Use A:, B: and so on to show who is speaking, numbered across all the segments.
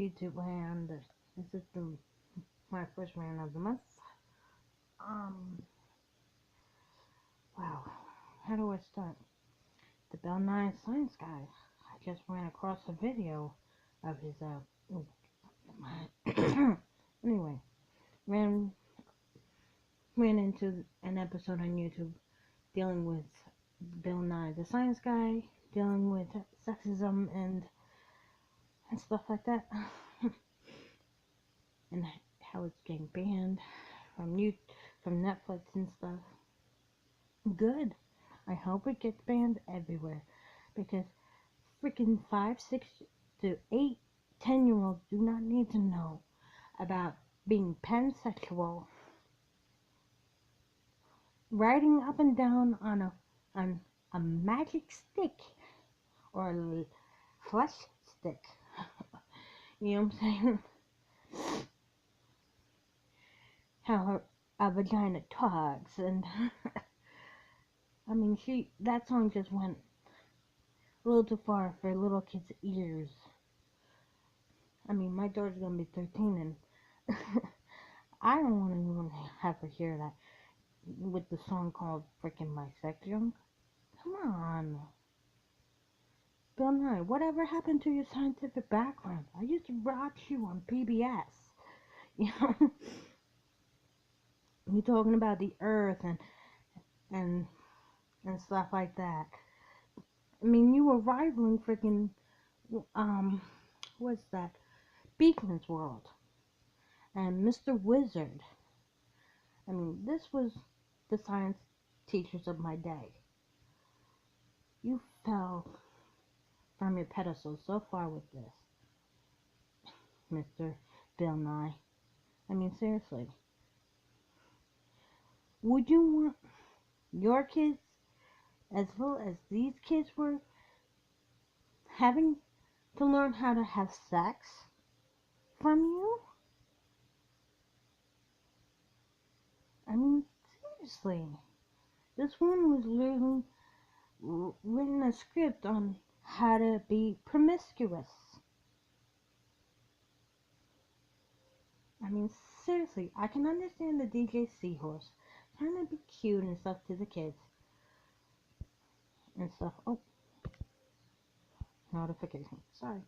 A: YouTube land. This is my first rant of the month. Wow, how do I start? The Bill Nye Science Guy. I just ran across a video of his, anyway, ran into an episode on YouTube dealing with Bill Nye the Science Guy, dealing with sexism and stuff like that, and how it's getting banned from Netflix and stuff. Good. I hope it gets banned everywhere, because freaking 5, 6 to 8, 10-year-olds do not need to know about being pansexual, riding up and down on a magic stick or a flesh stick. You know what I'm saying? How a vagina talks, and I mean, that song just went a little too far for little kids' ears. I mean, my daughter's gonna be 13, and I don't want to even have her hear that with the song called freaking My Sex Junk. Come on. Bill Nye, whatever happened to your scientific background? I used to watch you on PBS. You know? You talking about the earth and stuff like that. I mean, you were rivaling freaking, what's that? Beekman's World. And Mr. Wizard. I mean, this was the science teachers of my day. You fell from your pedestal so far with this, Mr. Bill Nye. I mean, seriously. Would you want your kids, as well as these kids were, having to learn how to have sex from you? I mean, seriously. This one was literally written a script on how to be promiscuous. I mean, seriously, I can understand the DJ Seahorse trying to be cute and stuff to the kids and stuff. Oh, notification. Sorry.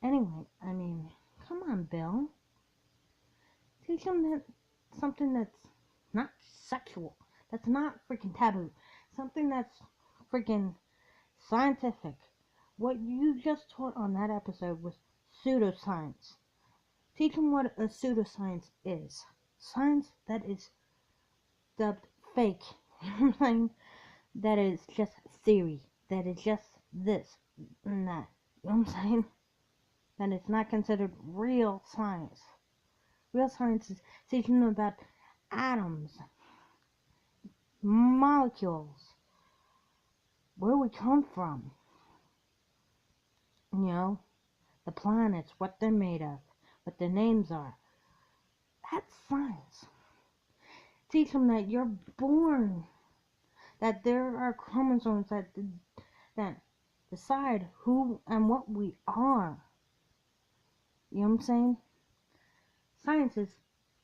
A: Anyway, I mean, come on, Bill. Teach them that something that's not sexual, that's not freaking taboo, something that's freaking scientific. What you just taught on that episode was pseudoscience. Teach them what a pseudoscience is. Science that is dubbed fake. You know what I'm saying? That is just theory. That is just this and that. You know what I'm saying? That it's not considered real science. Real science is teaching them about atoms, molecules, where we come from. You know, the planets, what they're made of, what their names are. That's science. Teach them that you're born, that there are chromosomes that decide who and what we are. You know what I'm saying? Science is,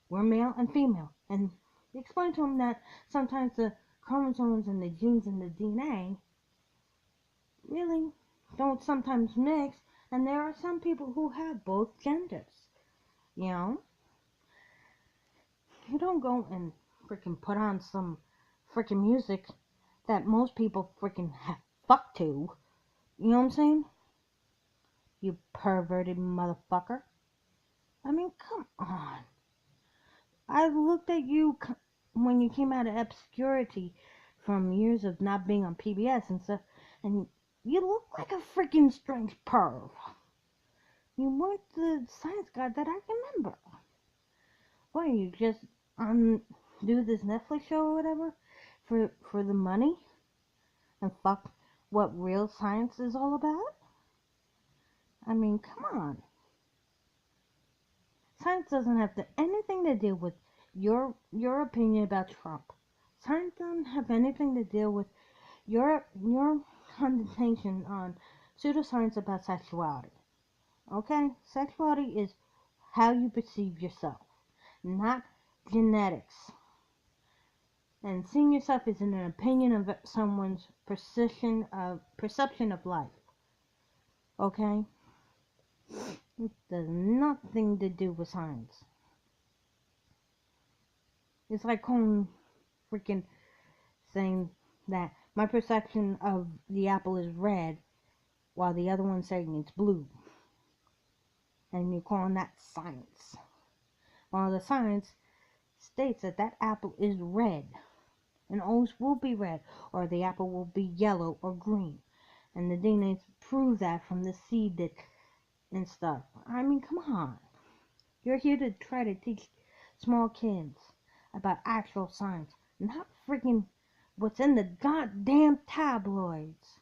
A: we're male and female. And explain to them that sometimes the chromosomes and the genes and the DNA really don't sometimes mix. And there are some people who have both genders. You know? You don't go and freaking put on some freaking music that most people freaking have fucked to. You know what I'm saying? You perverted motherfucker. I mean, come on. I looked at you when you came out of obscurity from years of not being on PBS and stuff, and you look like a freaking strange perv. You weren't the science guy that I remember. Why, you just do this Netflix show or whatever for the money? And fuck what real science is all about? I mean, come on. Science doesn't have anything to do with your opinion about Trump. Science doesn't have anything to do with your condensation on pseudoscience about sexuality. Okay? Sexuality is how you perceive yourself, not genetics. And seeing yourself is an opinion of someone's perception of life. Okay? It has nothing to do with science. It's like calling freaking saying that my perception of the apple is red while the other one's saying it's blue. And you're calling that science. While the science states that that apple is red and always will be red, or the apple will be yellow or green. And the DNA prove that from the seed that and stuff. I mean, come on. You're here to try to teach small kids about actual science, not freaking what's in the goddamn tabloids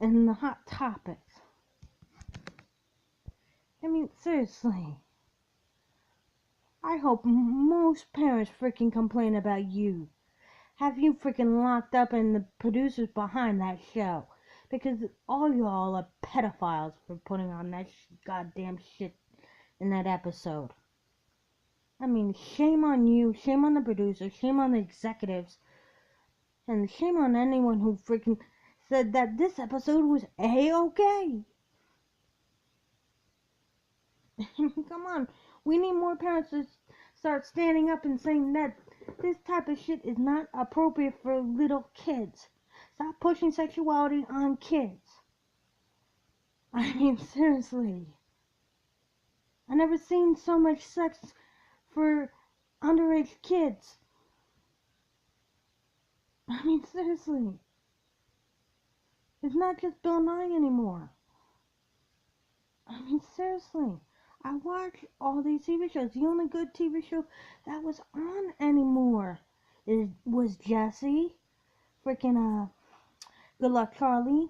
A: and the hot topics. I mean, seriously. I hope most parents freaking complain about you. Have you freaking locked up and the producers behind that show. Because all y'all are pedophiles for putting on that goddamn shit in that episode. I mean, shame on you, shame on the producers, shame on the executives, and shame on anyone who freaking said that this episode was A-okay. Come on, we need more parents to start standing up and saying that this type of shit is not appropriate for little kids. Stop pushing sexuality on kids. I mean, seriously. I never seen so much sex for underage kids. I mean, seriously. It's not just Bill Nye anymore. I mean, seriously. I watch all these TV shows. The only good TV show that was on anymore was Jessie, freaking Good Luck Charlie,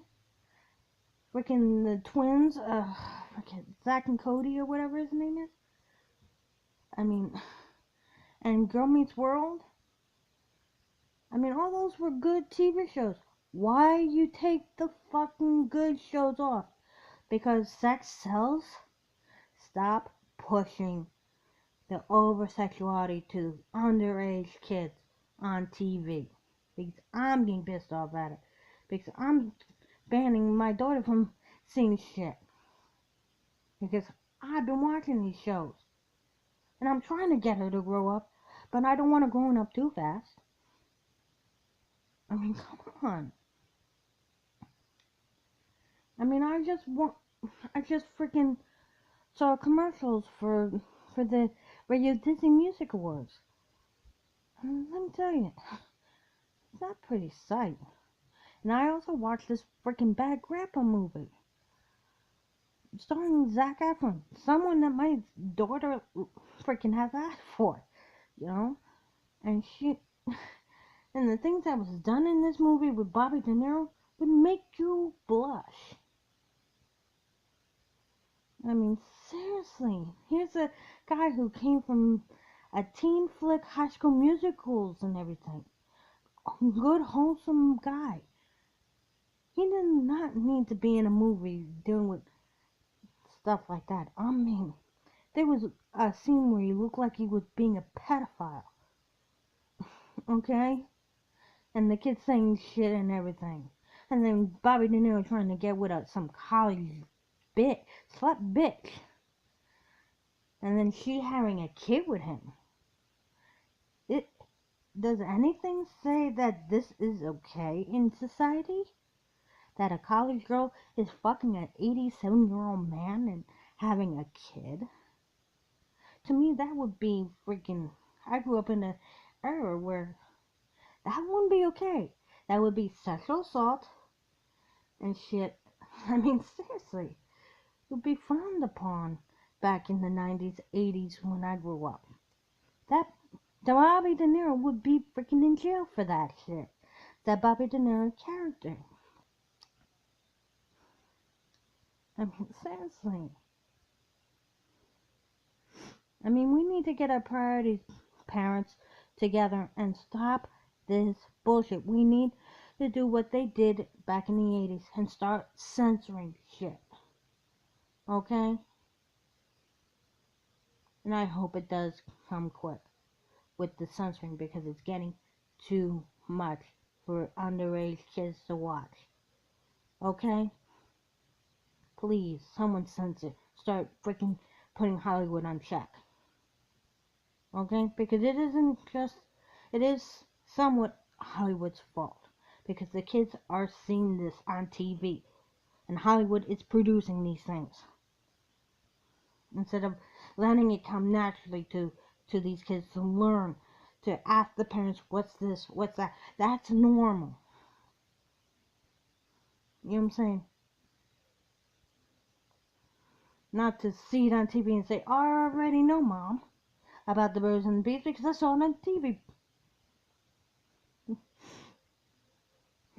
A: freaking the twins, freaking Zach and Cody or whatever his name is. I mean, and Girl Meets World. I mean, all those were good TV shows. Why you take the fucking good shows off? Because sex sells? Stop pushing the over-sexuality to underage kids on TV. Because I'm getting pissed off at it. Because I'm banning my daughter from seeing shit. Because I've been watching these shows. And I'm trying to get her to grow up. But I don't want her growing up too fast. I mean, come on. I mean, I just freaking saw commercials for the Radio Disney Music Awards. And let me tell you, it's not a pretty sight. And I also watched this freaking Bad Grandpa movie. Starring Zac Efron. Someone that my daughter freaking has asked for. You know? And and the things that was done in this movie with Bobby De Niro would make you blush. I mean, seriously. Here's a guy who came from a teen flick, High School Musicals and everything. A good, wholesome guy. He did not need to be in a movie dealing with stuff like that. I mean, there was a scene where he looked like he was being a pedophile. Okay? And the kid saying shit and everything. And then Bobby De Niro trying to get with some college slut bitch. And then she having a kid with him. Does anything say that this is okay in society? That a college girl is fucking an 87-year-old man and having a kid? To me, that would be freaking... I grew up in an era where that wouldn't be okay. That would be sexual assault and shit. I mean, seriously. It would be frowned upon back in the 90s, 80s when I grew up. That Bobby De Niro would be freaking in jail for that shit. That Bobby De Niro character. I mean, seriously. I mean, we need to get our parents together and stop this bullshit. We need to do what they did back in the 80s and start censoring shit. Okay? And I hope it does come quick with the censoring because it's getting too much for underage kids to watch. Okay? Please, someone censor. Start freaking putting Hollywood on check. Okay? Because it is somewhat Hollywood's fault. Because the kids are seeing this on TV. And Hollywood is producing these things. Instead of letting it come naturally to these kids to learn. To ask the parents, what's this, what's that. That's normal. You know what I'm saying? Not to see it on TV and say, oh, I already know, Mom, about the birds and the bees because I saw it on TV.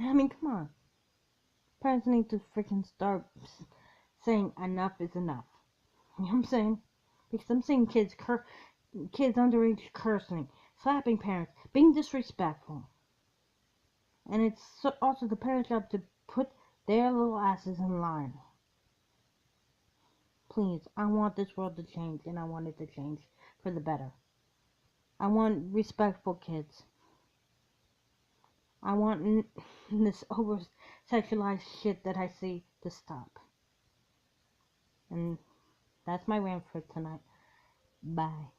A: I mean, come on. Parents need to freaking start saying enough is enough. You know what I'm saying? Because I'm seeing kids underage cursing, slapping parents, being disrespectful. And it's also the parents' job to put their little asses in line. Please, I want this world to change, and I want it to change for the better. I want respectful kids. I want this over-sexualized shit that I see to stop. And that's my rant for tonight. Bye.